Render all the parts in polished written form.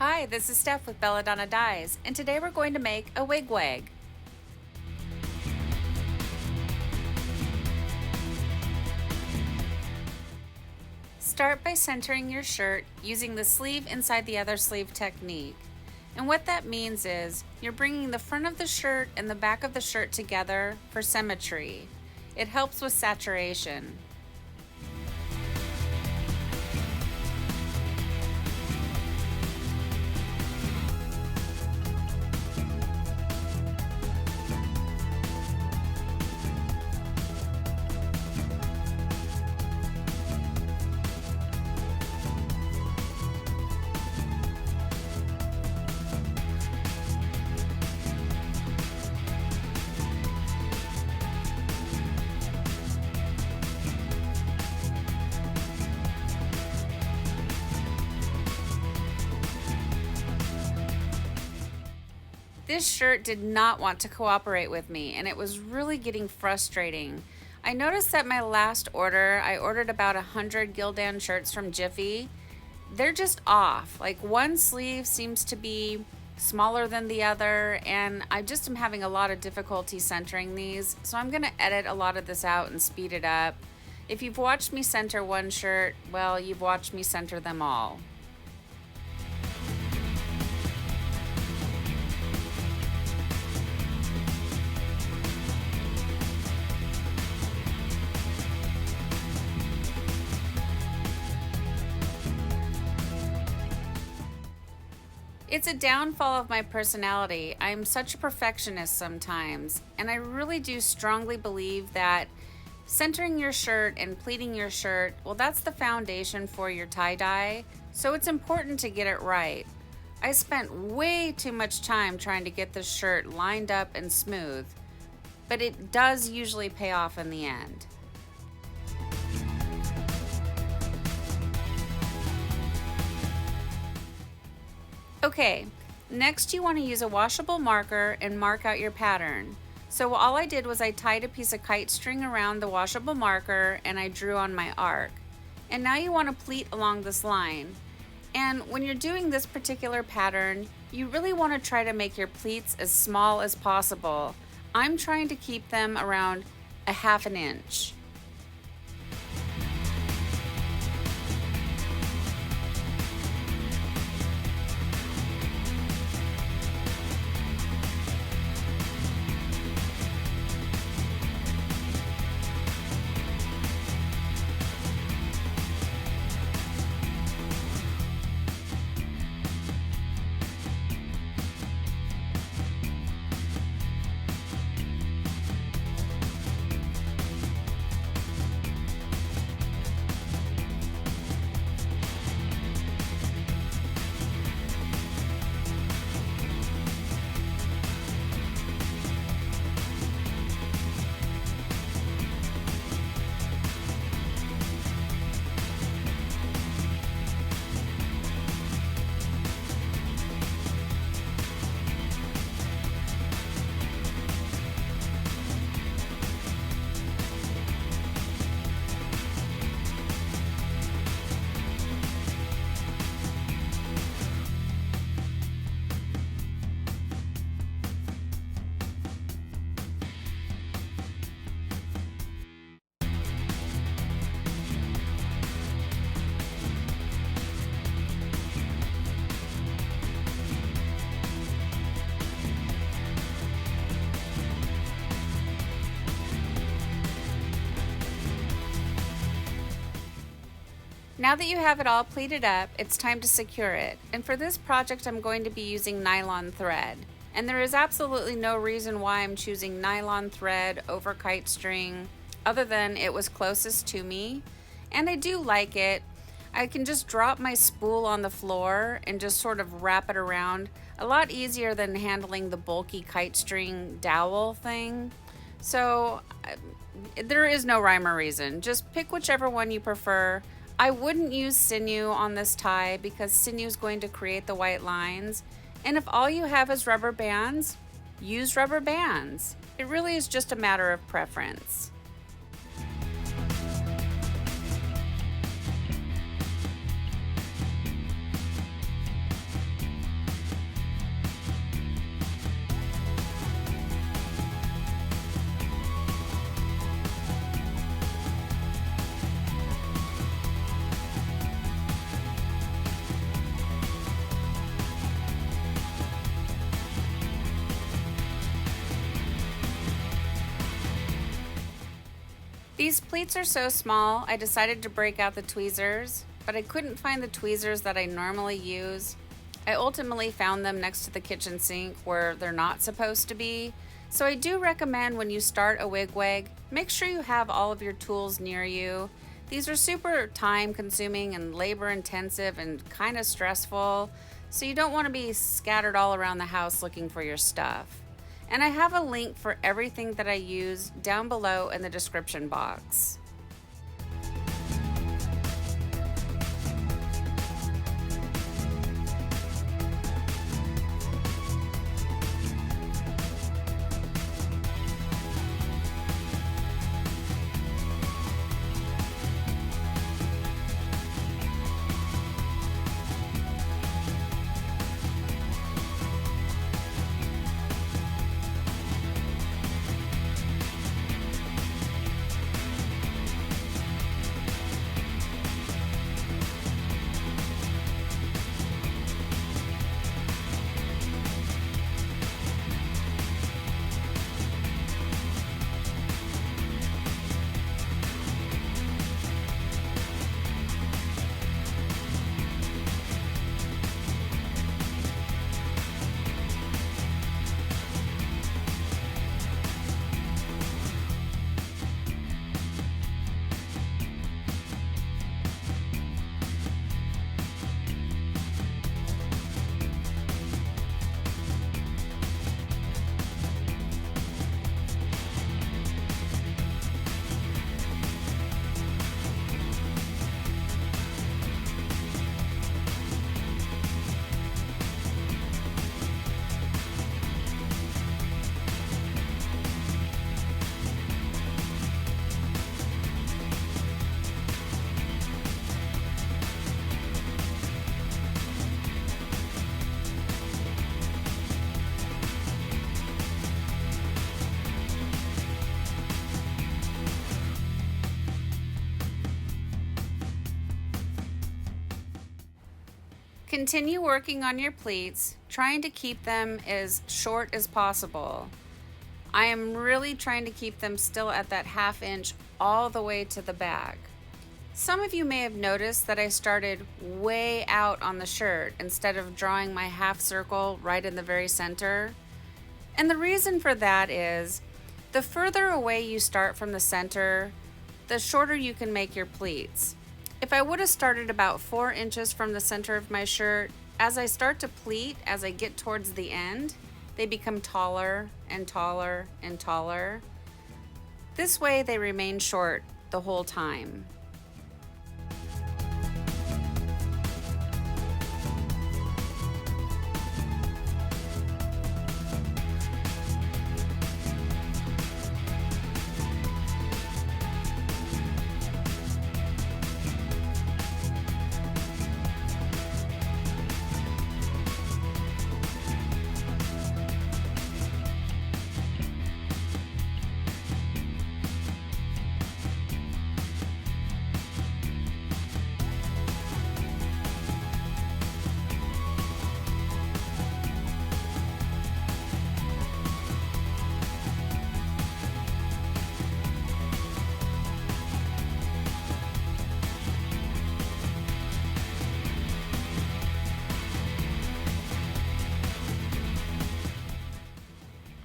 Hi, this is Steph with Belladonna Dyes, and today we're going to make a wigwag. Start by centering your shirt using the sleeve inside the other sleeve technique. And what that means is you're bringing the front of the shirt and the back of the shirt together for symmetry. It helps with saturation. This shirt did not want to cooperate with me, and it was really getting frustrating. I noticed that my last order, I ordered about 100 Gildan shirts from Jiffy. They're just off. Like one sleeve seems to be smaller than the other, and I just am having a lot of difficulty centering these. So I'm going to edit a lot of this out and speed it up. If you've watched me center one shirt, well, you've watched me center them all. It's a downfall of my personality. I'm such a perfectionist sometimes, and I really do strongly believe that centering your shirt and pleating your shirt, well, that's the foundation for your tie-dye, so it's important to get it right. I spent way too much time trying to get this shirt lined up and smooth, but it does usually pay off in the end. Okay, next you want to use a washable marker and mark out your pattern. So all I did was I tied a piece of kite string around the washable marker and I drew on my arc. And now you want to pleat along this line. And when you're doing this particular pattern, you really want to try to make your pleats as small as possible. I'm trying to keep them around a half an inch. Now that you have it all pleated up, it's time to secure it. And for this project, I'm going to be using nylon thread. And there is absolutely no reason why I'm choosing nylon thread over kite string, other than it was closest to me. And I do like it. I can just drop my spool on the floor and just sort of wrap it around. A lot easier than handling the bulky kite string dowel thing. So there is no rhyme or reason. Just pick whichever one you prefer. I wouldn't use sinew on this tie because sinew is going to create the white lines. And if all you have is rubber bands, use rubber bands. It really is just a matter of preference. These pleats are so small, I decided to break out the tweezers, but I couldn't find the tweezers that I normally use. I ultimately found them next to the kitchen sink where they're not supposed to be. So I do recommend when you start a wigwag, make sure you have all of your tools near you. These are super time consuming and labor intensive and kind of stressful, so you don't want to be scattered all around the house looking for your stuff. And I have a link for everything that I use down below in the description box. Continue working on your pleats, trying to keep them as short as possible. I am really trying to keep them still at that 1/2 inch all the way to the back. Some of you may have noticed that I started way out on the shirt instead of drawing my half circle right in the very center. And the reason for that is the further away you start from the center, the shorter you can make your pleats. If I would have started about 4 inches from the center of my shirt, as I start to pleat, as I get towards the end, they become taller and taller and taller. This way they remain short the whole time.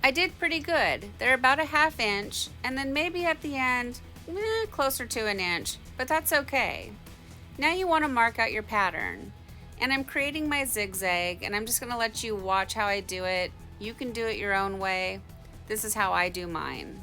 I did pretty good. They're about a 1/2 inch, and then maybe at the end, closer to an inch, but that's okay. Now you want to mark out your pattern. And I'm creating my zigzag, and I'm just going to let you watch how I do it. You can do it your own way. This is how I do mine.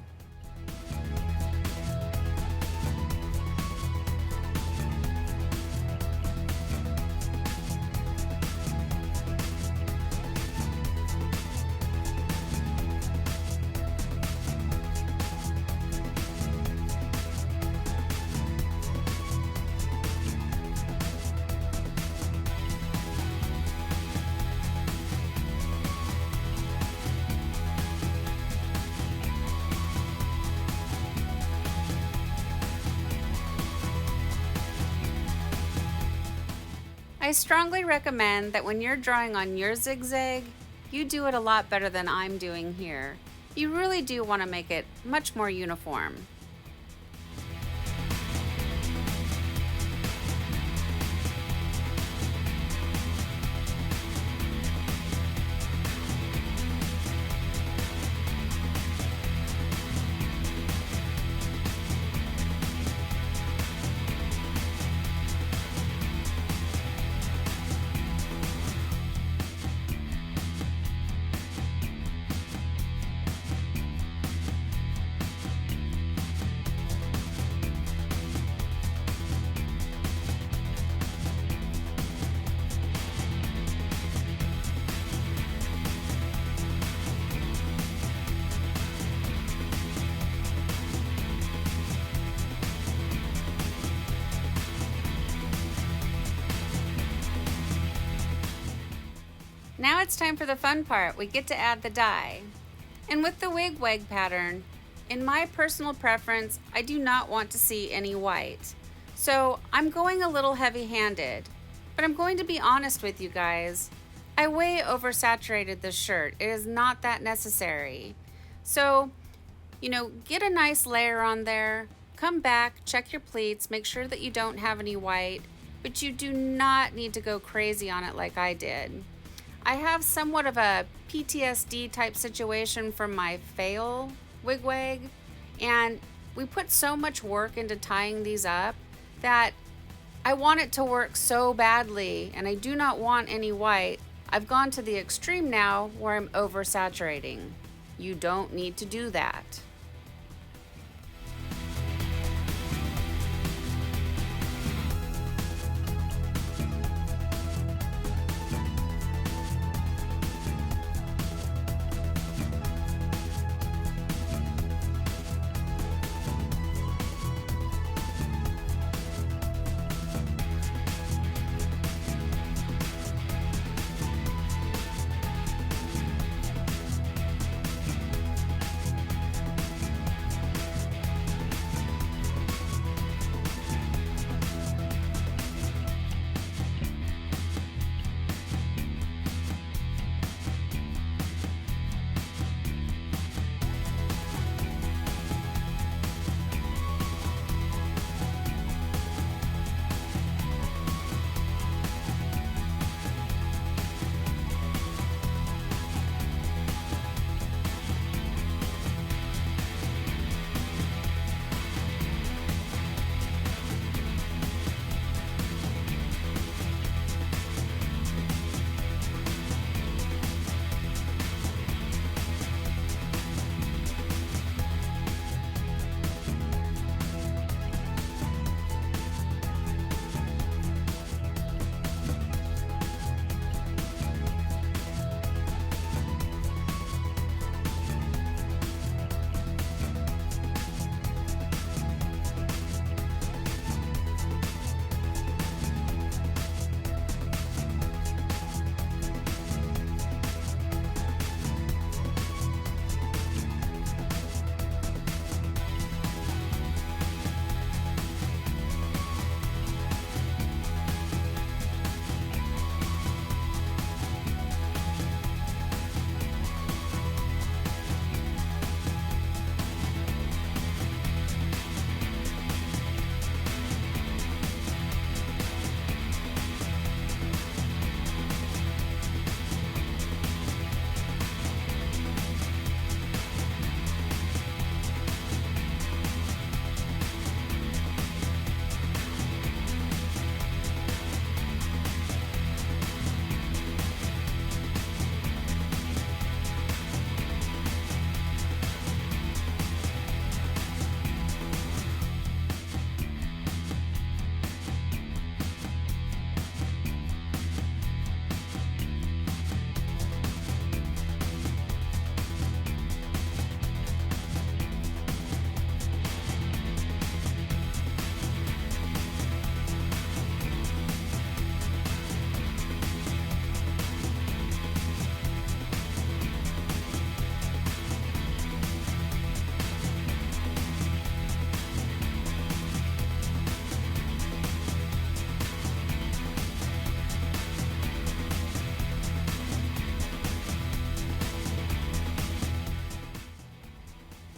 I strongly recommend that when you're drawing on your zigzag, you do it a lot better than I'm doing here. You really do want to make it much more uniform. Now it's time for the fun part. We get to add the dye. And with the wigwag pattern, in my personal preference, I do not want to see any white. So I'm going a little heavy-handed, but I'm going to be honest with you guys. I way oversaturated this shirt. It is not that necessary. So, get a nice layer on there, come back, check your pleats, make sure that you don't have any white, but you do not need to go crazy on it like I did. I have somewhat of a PTSD type situation from my fail wigwag, and we put so much work into tying these up that I want it to work so badly, and I do not want any white. I've gone to the extreme now where I'm oversaturating. You don't need to do that.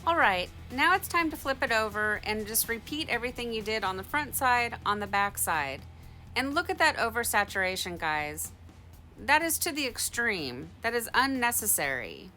All right, now it's time to flip it over and just repeat everything you did on the front side, on the back side. And look at that oversaturation, guys. That is to the extreme. That is unnecessary.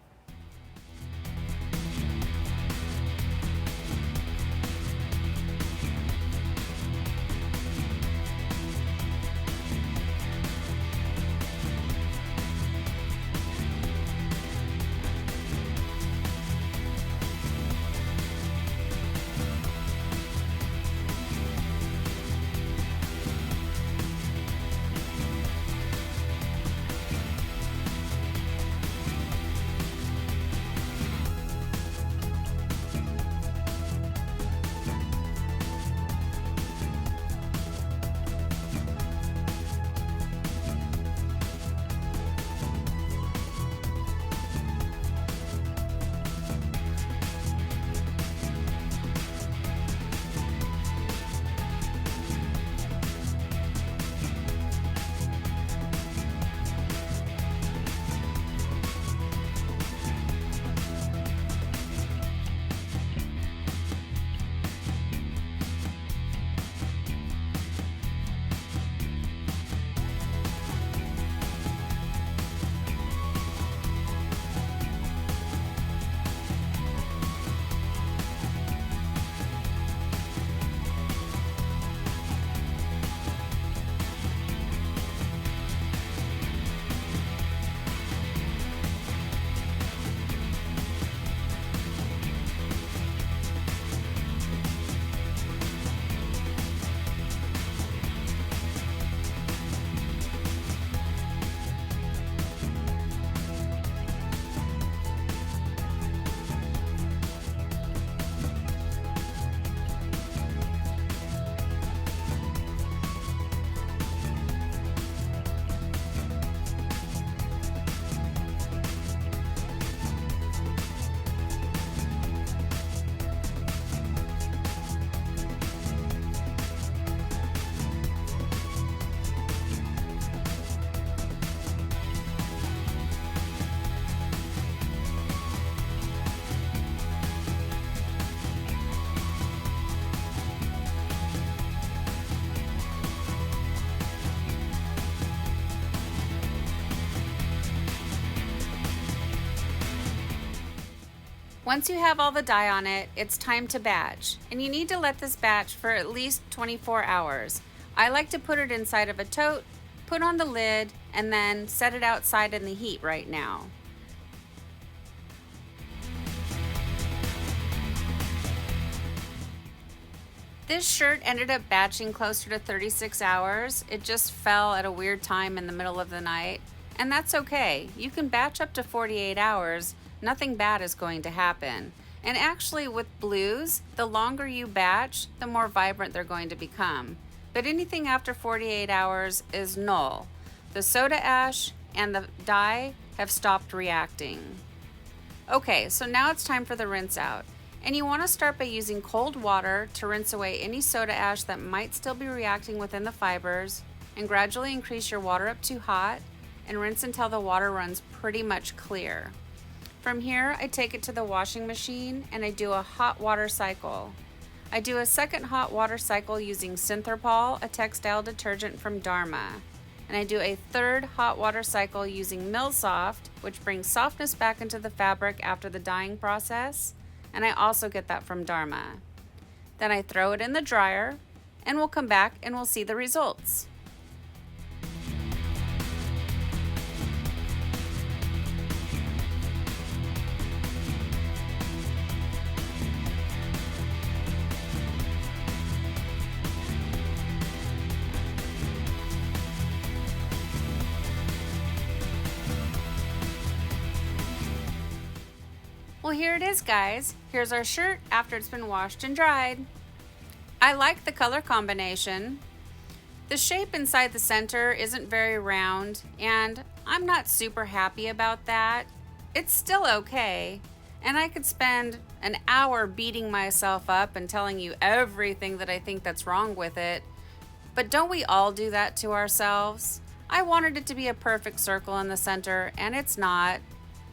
Once you have all the dye on it, it's time to batch, and you need to let this batch for at least 24 hours. I like to put it inside of a tote, put on the lid, and then set it outside in the heat right now. This shirt ended up batching closer to 36 hours. It just fell at a weird time in the middle of the night, and that's okay. You can batch up to 48 hours. Nothing bad is going to happen. And actually with blues, the longer you batch, the more vibrant they're going to become. But anything after 48 hours is null. The soda ash and the dye have stopped reacting. Okay, so now it's time for the rinse out. And you want to start by using cold water to rinse away any soda ash that might still be reacting within the fibers, and gradually increase your water up to hot and rinse until the water runs pretty much clear. From here, I take it to the washing machine and I do a hot water cycle. I do a second hot water cycle using Synthrapol, a textile detergent from Dharma. And I do a third hot water cycle using Milsoft, which brings softness back into the fabric after the dyeing process. And I also get that from Dharma. Then I throw it in the dryer, and we'll come back and we'll see the results. Well, here it is, guys. Here's our shirt after it's been washed and dried. I like the color combination. The shape inside the center isn't very round, and I'm not super happy about that. It's still okay, and I could spend an hour beating myself up and telling you everything that I think that's wrong with it. But don't we all do that to ourselves? I wanted it to be a perfect circle in the center, and it's not,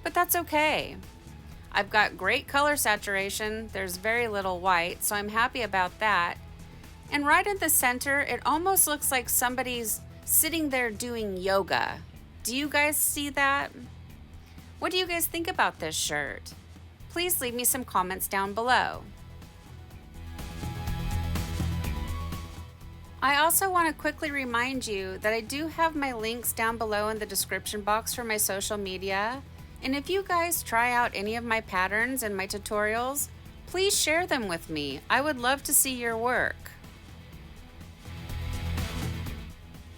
but that's okay. I've got great color saturation. There's very little white, so I'm happy about that. And right in the center, it almost looks like somebody's sitting there doing yoga. Do you guys see that? What do you guys think about this shirt? Please leave me some comments down below. I also want to quickly remind you that I do have my links down below in the description box for my social media. And if you guys try out any of my patterns and my tutorials, please share them with me. I would love to see your work.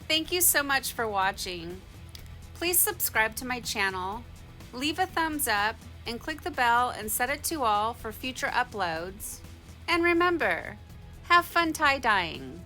Thank you so much for watching. Please subscribe to my channel, leave a thumbs up, and click the bell and set it to all for future uploads. And remember, have fun tie-dyeing.